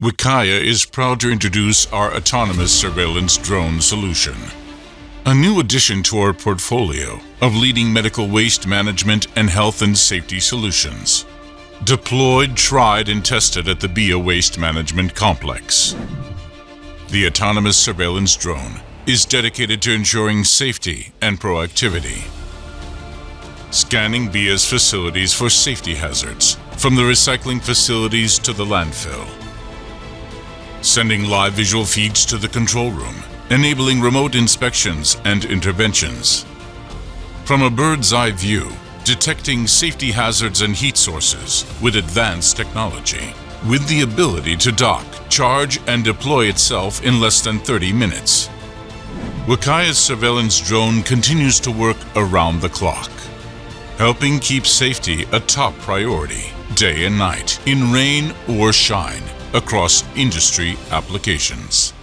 BEEAH is proud to introduce our autonomous surveillance drone solution. A new addition to our portfolio of leading medical waste management and health and safety solutions. Deployed, tried, and tested at the BEEAH Waste Management Complex. The autonomous surveillance drone is dedicated to ensuring safety and proactivity. Scanning BEEAH's facilities for safety hazards, from the recycling facilities to the landfill. Sending live visual feeds to the control room, enabling remote inspections and interventions. From a bird's eye view, detecting safety hazards and heat sources with advanced technology, with the ability to dock, charge, and deploy itself in less than 30 minutes. BEEAH's surveillance drone continues to work around the clock, helping keep safety a top priority, day and night, in rain or shine, across industry applications.